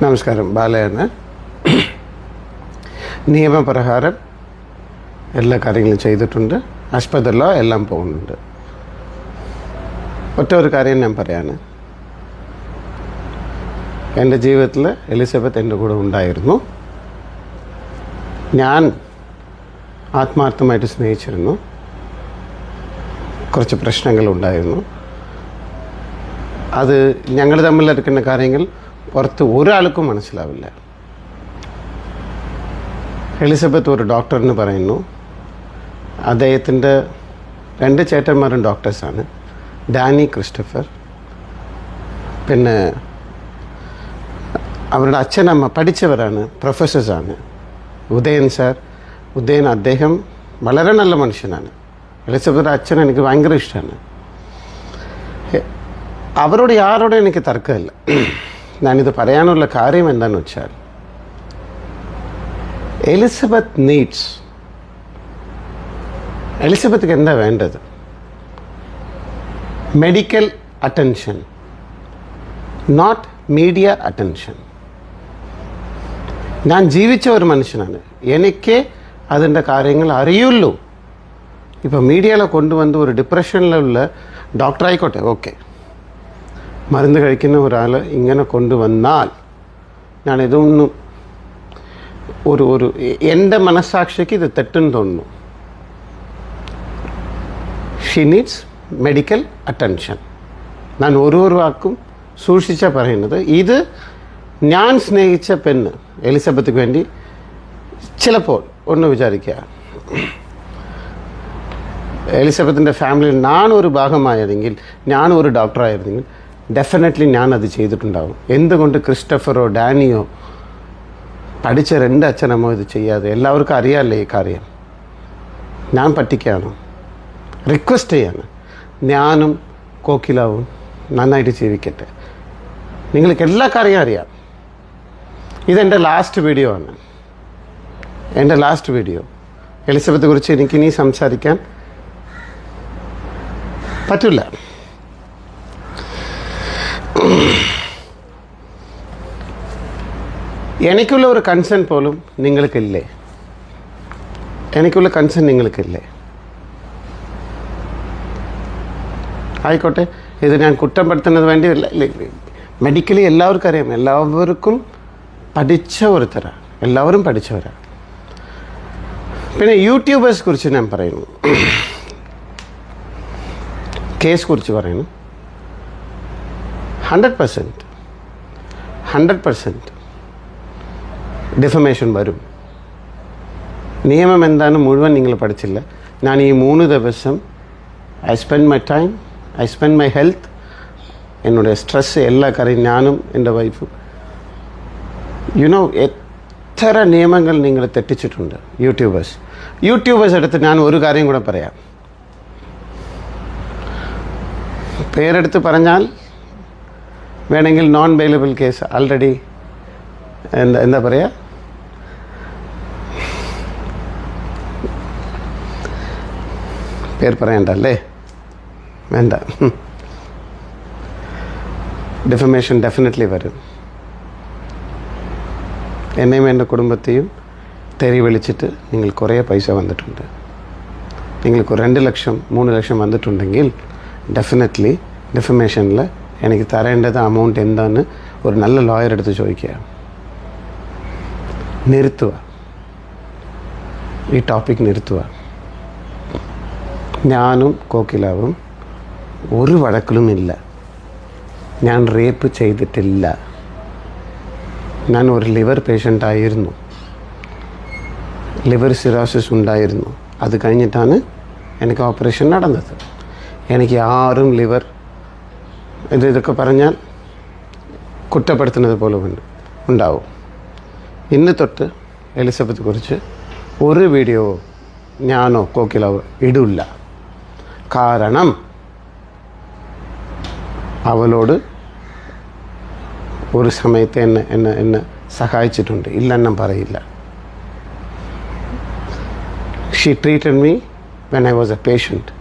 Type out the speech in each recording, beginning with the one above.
നമസ്കാരം. ബാലയാണ്. നിയമപ്രകാരം എല്ലാ കാര്യങ്ങളും ചെയ്തിട്ടുണ്ട്. ആസ്പത്രിയിലോ എല്ലാം പോകുന്നുണ്ട്. ഒറ്റ ഒരു കാര്യം ഞാൻ പറയാണ്. എൻ്റെ ജീവിതത്തിൽ എലിസബത്ത് എൻ്റെ കൂടെ ഉണ്ടായിരുന്നു. ഞാൻ ആത്മാർത്ഥമായിട്ട് സ്നേഹിച്ചിരുന്നു. കുറച്ച് പ്രശ്നങ്ങളുണ്ടായിരുന്നു. അത് ഞങ്ങൾ തമ്മിലെടുക്കുന്ന കാര്യങ്ങൾ പുറത്ത് ഒരാൾക്കും മനസ്സിലാവില്ല. എലിസബത്ത് ഒരു ഡോക്ടറിന് പറയുന്നു. അദ്ദേഹത്തിൻ്റെ 2 ചേട്ടന്മാരും ഡോക്ടേഴ്സാണ്. Dani, Christopher. പിന്നെ അവരുടെ അച്ഛനമ്മ പഠിച്ചവരാണ്, പ്രൊഫസേഴ്സാണ്. ഉദയൻ സാർ. അദ്ദേഹം വളരെ നല്ല മനുഷ്യനാണ്. എലിസബത്തിൻ്റെ അച്ഛൻ എനിക്ക് ഭയങ്കര ഇഷ്ടമാണ്. അവരോട് യാരോടും എനിക്ക് തർക്കമില്ല. ഞാനിത് പറയാനുള്ള കാര്യം എന്താണെന്ന് വെച്ചാൽ, എലിസബത്തിക്ക് എന്താ വേണ്ടത്? Medical attention, not media attention. ഞാൻ ജീവിച്ച ഒരു മനുഷ്യനാണ്. എനിക്ക് അതിൻ്റെ കാര്യങ്ങൾ അറിയുള്ളൂ. ഇപ്പോൾ മീഡിയയിലെ കൊണ്ടുവന്ന് ഒരു ഡിപ്രഷനിലുള്ള ഡോക്ടറായിക്കോട്ടെ, ഓക്കെ, മരുന്ന് കഴിക്കുന്ന ഒരാൾ ഇങ്ങനെ കൊണ്ടുവന്നാൽ ഞാനിതൊന്നും ഒരു എൻ്റെ മനസ്സാക്ഷിക്ക് ഇത് തെറ്റെന്ന് തോന്നുന്നു. She needs medical attention. ഞാൻ ഓരോ വാക്കും സൂക്ഷിച്ചാണ് പറയുന്നത്. ഇത് ഞാൻ സ്നേഹിച്ച പെണ്ണ് എലിസബത്തിക്ക് വേണ്ടി ചിലപ്പോൾ ഒന്ന് വിചാരിക്കുക, എലിസബത്തിൻ്റെ ഫാമിലിയിൽ ഞാനൊരു ഭാഗമായതെങ്കിൽ, ഞാനൊരു ഡോക്ടറായിരുന്നെങ്കിൽ ഡെഫിനറ്റ്ലി ഞാനത് ചെയ്തിട്ടുണ്ടാവും. എന്തുകൊണ്ട് ക്രിസ്റ്റഫറോ ഡാനിയോ പഠിച്ച 2 അച്ഛനമ്മോ ഇത് ചെയ്യാതെ? എല്ലാവർക്കും അറിയാമല്ലേ ഈ കാര്യം. ഞാൻ പറ്റിക്കാണ്, റിക്വസ്റ്റ് ചെയ്യാണ്. ഞാനും കോക്കിലാവും നന്നായിട്ട് ജീവിക്കട്ടെ. നിങ്ങൾക്ക് എല്ലാ കാര്യം അറിയാം. ഇതെൻ്റെ ലാസ്റ്റ് വീഡിയോ ആണ്. എൻ്റെ ലാസ്റ്റ് വീഡിയോ. എലിസബത്തെ കുറിച്ച് എനിക്കിനി സംസാരിക്കാൻ പറ്റില്ല. എനിക്കുള്ള ഒരു കൺസേൺ പോലും നിങ്ങൾക്കില്ലേ? എനിക്കുള്ള കൺസേൺ നിങ്ങൾക്കില്ലേ? ആയിക്കോട്ടെ, ഇത് ഞാൻ കുറ്റപ്പെടുത്തുന്നത് വേണ്ടിയല്ല. മെഡിക്കലി എല്ലാവർക്കും അറിയാം. എല്ലാവർക്കും എല്ലാവരും പഠിച്ചവരാണ്. പിന്നെ യൂട്യൂബേഴ്സ് കുറിച്ച് ഞാൻ പറയുന്നു. കേസ് കുറിച്ച് പറയുന്നു. 100% ഡിഫമേഷൻ വരും. നിയമം എന്താണെന്ന് മുഴുവൻ നിങ്ങൾ പഠിച്ചില്ല. ഞാൻ ഈ 3 ദിവസം I spend my time, I spend my health, എന്നോട് സ്ട്രെസ് എല്ലാ കാര്യം ഞാനും എൻ്റെ വൈഫും. എത്ര നിയമങ്ങൾ നിങ്ങൾ തെറ്റിച്ചിട്ടുണ്ട് യൂട്യൂബേഴ്സ് എടുത്ത് ഞാൻ ഒരു കാര്യം കൂടെ പറയാം. പേരെടുത്ത് പറഞ്ഞാൽ വേണമെങ്കിൽ നോൺ ബെയിലബിൾ കേസ് ആൾറെഡി എന്താ പറയുക, പേര് പറയണ്ടല്ലേ, വേണ്ട. ഡിഫമേഷൻ ഡെഫിനറ്റ്ലി വരും. എന്നെയും എൻ്റെ കുടുംബത്തെയും തെറി വിളിച്ചിട്ട് നിങ്ങൾ കുറേ പൈസ വന്നിട്ടുണ്ട്. നിങ്ങൾക്ക് 2 ലക്ഷം 3 ലക്ഷം വന്നിട്ടുണ്ടെങ്കിൽ ഡെഫിനറ്റ്ലി ഡിഫമേഷനിൽ എനിക്ക് തരേണ്ടത് അമൗണ്ട് എന്താണെന്ന് ഒരു നല്ല ലോയർ എടുത്ത് ചോദിക്കുക. നിർത്തുക, ഈ ടോപ്പിക് നിർത്തുക. ഞാനും കോക്കിലാവും ഒരു വഴക്കിലുമില്ല. ഞാൻ റേപ്പ് ചെയ്തിട്ടില്ല. ഞാൻ ഒരു ലിവർ പേഷ്യൻ്റായിരുന്നു. ലിവർ സിറോസിസ് ഉണ്ടായിരുന്നു. അത് കഴിഞ്ഞിട്ടാണ് എനിക്ക് ഓപ്പറേഷൻ നടന്നത്. എനിക്ക് ആരും ലിവർ ഇതൊക്കെ പറഞ്ഞാൽ കുറ്റപ്പെടുത്തുന്നത് പോലെ ഉണ്ടാവും. ഇന്ന് തൊട്ട് എലിസബത്തെ കുറിച്ച് ഒരു വീഡിയോ ഞാനോ കോക്കിലാവോ ഇടില്ല. കാരണം അവളോട് ഒരു സമയത്ത് എന്നെ സഹായിച്ചിട്ടുണ്ട്. ഇല്ലെന്നും പറയില്ല. She treated me when I was A patient.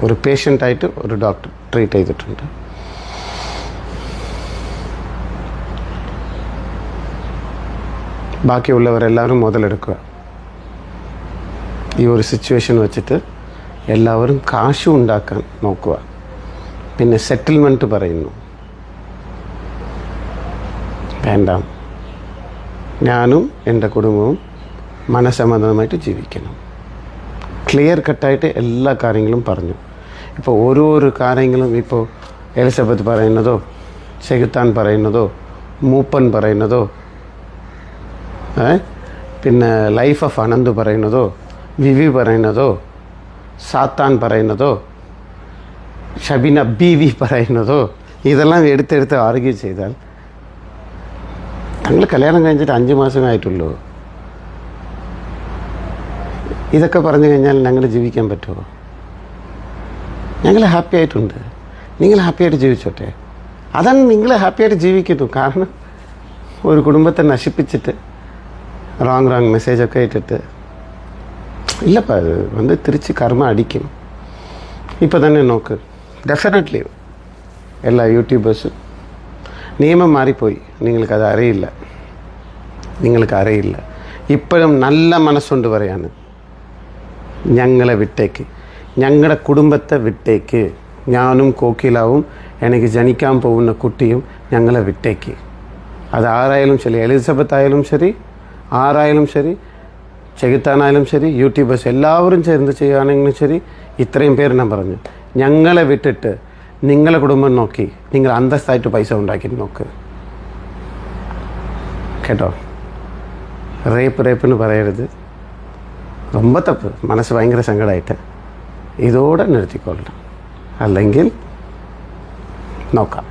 ഒരു പേഷ്യൻ്റായിട്ട് ഒരു ഡോക്ടർ ട്രീറ്റ് ചെയ്തിട്ടുണ്ട്. ബാക്കിയുള്ളവരെല്ലാവരും മുതലെടുക്കുക. ഈ ഒരു സിറ്റുവേഷൻ വെച്ചിട്ട് എല്ലാവരും കാശ് ഉണ്ടാക്കാൻ നോക്കുക. പിന്നെ സെറ്റിൽമെൻറ്റ് പറയുന്നു, വേണ്ട, ഞാനും എൻ്റെ കുടുംബവും മനസ്സമാധാനമായിട്ട് ജീവിക്കണം. ക്ലിയർ കട്ടായിട്ട് എല്ലാ കാര്യങ്ങളും പറഞ്ഞു. ഇപ്പോൾ ഓരോരോ കാര്യങ്ങളും ഇപ്പോൾ എലിസബത്ത് പറയുന്നതോ, ചെകുത്താൻ പറയുന്നതോ, മൂപ്പൻ പറയുന്നതോ, പിന്നെ ലൈഫ് ഓഫ് അനന്ത് പറയുന്നതോ, വിവി പറയുന്നതോ, സാത്താൻ പറയുന്നതോ, ഷബീന ബീവി പറയുന്നതോ, ഇതെല്ലാം എടുത്തെടുത്ത് ആർഗ്യൂ ചെയ്താൽ, ഞങ്ങൾ കല്യാണം കഴിഞ്ഞിട്ട് 5 മാസമായിട്ടുള്ളൂ, ഇതൊക്കെ പറഞ്ഞു കഴിഞ്ഞാൽ ഞങ്ങൾ ജീവിക്കാൻ പറ്റുമോ? ഞങ്ങൾ ഹാപ്പി ആയിട്ടുണ്ട്, നിങ്ങൾ ഹാപ്പിയായിട്ട് ജീവിച്ചോട്ടെ. അതാണ് നിങ്ങൾ ഹാപ്പിയായിട്ട് ജീവിക്കുന്നു. കാരണം ഒരു കുടുംബത്തെ നശിപ്പിച്ചിട്ട് റോങ് മെസ്സേജൊക്കെ ഇട്ടിട്ട് ഇല്ലപ്പാ, അത് തിരിച്ച് കർമ്മ അടിക്കും. ഇപ്പോൾ തന്നെ നോക്ക്, ഡെഫിനറ്റ്ലി എല്ലാ യൂട്യൂബേഴ്സും നിയമം മാറിപ്പോയി. നിങ്ങൾക്കത് അറിയില്ല, ഇപ്പോഴും നല്ല മനസ്സുകൊണ്ട് പറയാണ്, ഞങ്ങളെ വിട്ടേക്ക്, ഞങ്ങളുടെ കുടുംബത്തെ വിട്ടേക്ക്, ഞാനും കോക്കിലാവും എനിക്ക് ജനിക്കാൻ പോകുന്ന കുട്ടിയും ഞങ്ങളെ വിട്ടേക്ക്. അത് ആരായാലും ശരി, എലിസബത്ത് ആയാലും ശരി, ആരായാലും ശരി, ചെകുത്താനായാലും ശരി, യൂട്യൂബേഴ്സ് എല്ലാവരും ചേർന്ന് ചെയ്യുകയാണെങ്കിലും ശരി, ഇത്രയും പേര് ഞാൻ പറഞ്ഞു, ഞങ്ങളെ വിട്ടിട്ട് നിങ്ങളെ കുടുംബം നോക്കി നിങ്ങൾ അന്തസ്സായിട്ട് പൈസ ഉണ്ടാക്കി നോക്ക്. കേട്ടോ? റേപ്പെന്ന് പറയരുത്, ரொம்ப തപ്പ്. മനസ്സ് ഭയങ്കര സങ്കടമായിട്ട് ഇതോടെ നിർത്തിക്കൊള്ളണം, അല്ലെങ്കിൽ നോക്കാം.